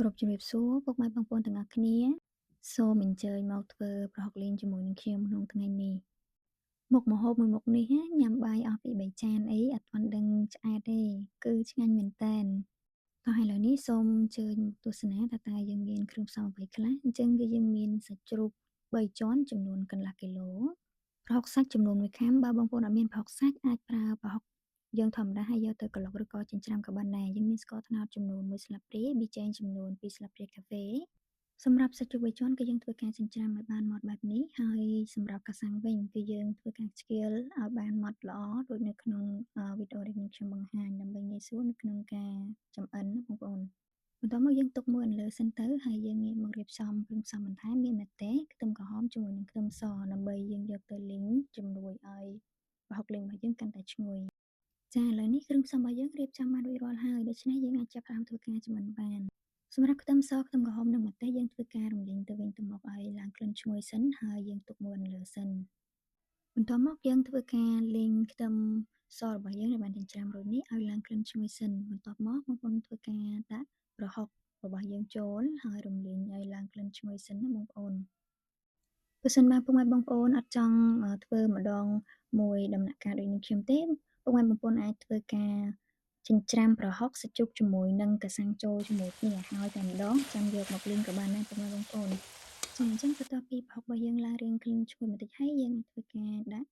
គ្រប់ជំរាបសួរពុកម៉ែបងប្អូនទាំងអស់គ្នាសូមអញ្ជើញមកធ្វើប្រហុកលីងជាមួយនឹងខ្ញុំក្នុងថ្ងៃនេះមុខម្ហូបមួយមុខនេះញ៉ាំបាយអស់ពី3ចានអីអត់ទាន់ដឹងឆ្អែតទេគឺឆ្ងាញ់មែនតើតោះឥឡូវនេះសូមអញ្ជើញមកទស្សនាតើយើងមានគ្រឿងផ្សំអ្វីខ្លះអញ្ចឹងគឺយើងមានសាច់ជ្រូក3ជាន់ចំនួនកន្លះគីឡូប្រហុកសាច់ចំនួន1ខាំបើបងប្អូនអត់មានប្រហុកសាច់អាចប្រើប្រហុកយើងធម្មតាហើយយកទៅក្លុកឬក៏ចិញ្ច្រាំក៏បានដែរយើងមានស្ករត្នោតចំនួន1ស្លាបព្រាប៊ីចេងចំនួន2ស្លាបព្រាកាហ្វេសម្រាប់សាច់ជ្រូកបីជាន់គឺយើងធ្វើការចិញ្ច្រាំឲ្យបានម៉ត់បែបនេះហើយសម្រាប់កាសាំងវិញគឺយើងធ្វើការឆ្កៀលឲ្យបានម៉ត់ល្អដូចនៅក្នុងវីដេអូដែលខ្ញុំបង្ហាញដើម្បីងាយស្រួលនៅក្នុងការចម្អិនណាបងប្អូនបន្ទាប់មកយើងទុកមួយអន្លើសិនទៅហើយយើងងាកមករៀបចំគ្រឿងផ្សំបន្ថែមមានម្ទេសខ្ទឹមក្រហមជាមួយនឹងខ្ទឹមសដើម្បីយើងយកទៅលីងជំនួយឲ្យប្រហុកលីងរបស់យើងកាន់តែឈ្ងុយចាឥឡូវនេះគ្រឿងផ្សំរបស់យើងរៀបចំបានរួចរាល់ហើយដូច្នេះយើងអាចចាប់ផ្ដើមធ្វើការចម្អិនបានសម្រាប់ខ្ទឹមសខ្ទឹមក្រហមនិងម្ទេសយើងធ្វើការរំលីងទៅវិញទៅមកឲ្យឡើងក្លិនឈ្ងុយសិនហើយយើងទុកមួយអន្លើសិនបន្ទាប់មកយើងធ្វើការលីងខ្ទឹមសរបស់យើងដែលបានចិញ្ច្រាំរួចនេះឲ្យឡើងក្លិនឈ្ងុយសិនបន្ទាប់មកបងប្អូនធ្វើការដាក់ប្រហុករបស់យើងចូលហើយរំលីងឲ្យឡើងក្លិនឈ្ងុយសិនណាបងប្អូនបើសិនបើពុកម៉ែបងប្អូនអត់ចង់ធ្វើម្ដងមួយដំណាក់កាលដូចនេះខ្ញុំទេពុកម៉ែបងប្អូនអាចធ្វើការចិញ្ច្រាំប្រហុកសាច់ជ្រូកជាមួយនឹងកាសាំងចូលជាមួយគ្នាហើយតែម្ដងចាំយកមកលីងក៏បានដែរពុកម៉ែបងប្អូនចាអញ្ចឹងបន្ទាប់ពីប្រហុករបស់យើងឡើងរាងក្លិនឈ្ងុយបន្តិចហើយយើងអាចធ្វើការដាក់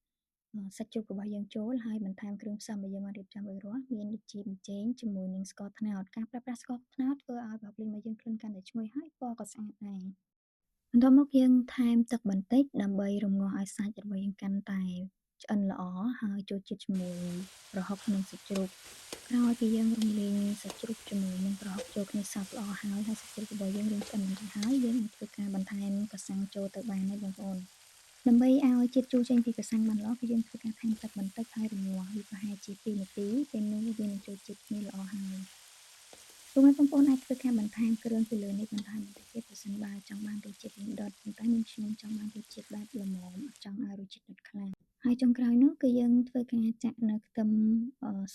សាច់ជ្រូករបស់យើងចូលហើយបន្ថែមគ្រឿងផ្សំដែលយើងបានរៀបចំរួចរាល់មានដូចជាប៊ីចេងជាមួយនឹងស្ករត្នោតការប្រើប្រាស់ស្ករត្នោតធ្វើឲ្យប្រហុកលីងរបស់យើងក្លិនកាន់តែឈ្ងុយហើយពណ៌ក៏ស្អាតដែរបន្ទាប់មកយើងថែមទឹកបន្តិចដើម្បីរំងាស់ឲ្យសាច់របស់យើងកាន់តែឆ្អិនល្អហើយចូលជាតិជាមួយប្រហុកនិងសាច់ជ្រូកក្រោយពីយើងរំលីងសាច់ជ្រូកជាមួយនឹងប្រហុកចូលគ្នាសព្វល្អហើយសាច់ជ្រូករបស់យើងរាងឆ្អិនបន្តិចហើយយើងអាចធ្វើការបន្ថែមកាសាំងចូលទៅបានហើយបងប្អូនដើម្បីឲ្យជាតិជូរចេញពីកាសាំងបានល្អគឺយើងធ្វើការថែមទឹកបន្តិចហើយរំងាស់វាប្រហែលជា2នាទីពេលនោះវានឹងចូលជាតិគ្នាល្អហើយពុកម៉ែបងប្អូនអាចធ្វើការបន្ថែមគ្រឿងពីលើនេះបន្ថែមបន្តិចទៀតប្រសិនបើចង់បានរសជាតិដុតប៉ុន្តែខ្ញុំចង់បានរសជាតិបែបល្មមអត់ចង់ឲ្យរសជាតិដុតខ្លាំងហើយចុងក្រោយនោះគឺយើងធ្វើការចាក់នៅខ្ទឹម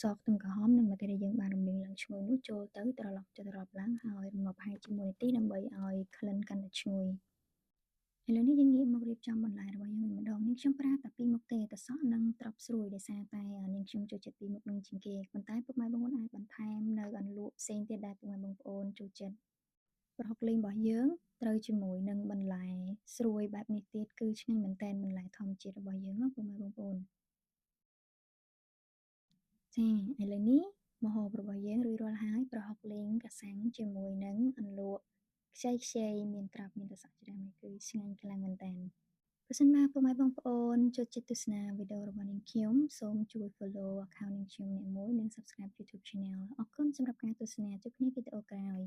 សខ្ទឹមក្រហមនិងម្ទេសដែលយើងបានរំលីងឡើងឈ្ងុយនោះចូលទៅត្រឡប់ឡើងហើយរំងាស់ប្រហែលជា1នាទីដើម្បីឲ្យក្លិនកាន់តែឈ្ងុយឥឡូវនេះយើងងាកមករៀបចំបន្លែរបស់យើងវិញម្ដងនេះខ្ញុំប្រើតែ2មុខទេត្រសក់និងត្រប់ស្រួយដោយសារតែនាងខ្ញុំចូលចិត្ត2មុខនឹងជាងគេប៉ុន្តែពុកម៉ែបងប្អូនអាចបន្ថែមនៅអន្លក់ផ្សេងទៀតដែលពុកម៉ែបងប្អូនចូលចិត្តប្រហុកលីងរបស់យើងត្រូវជាមួយនឹងបន្លែស្រួយបែបនេះទៀតគឺឆ្ងាញ់មែនទែនបន្លែធម្មជាតិរបស់យើងណាពុកម៉ែបងប្អូនចាឥឡូវនេះម្ហូបរបស់យើងរួចរាល់ហើយប្រហុកលីងកាសាំងជាមួយនឹងអន្លក់ខ្ចីមានត្រប់មានត្រសក់ច្រើននេះគឺឆ្ងាញ់ខ្លាំងមែនទែនប្រសិនបើពុកម៉ែបងប្អូនចូលចិត្តទស្សនាវីដេអូរបស់នាងខ្ញុំសូមជួយ follow account នាងខ្ញុំអ្នកមួយនិង subscribe YouTube Channel អរគុណសម្រាប់ការទស្សនាជួបគ្នាវីដេអូក្រោយ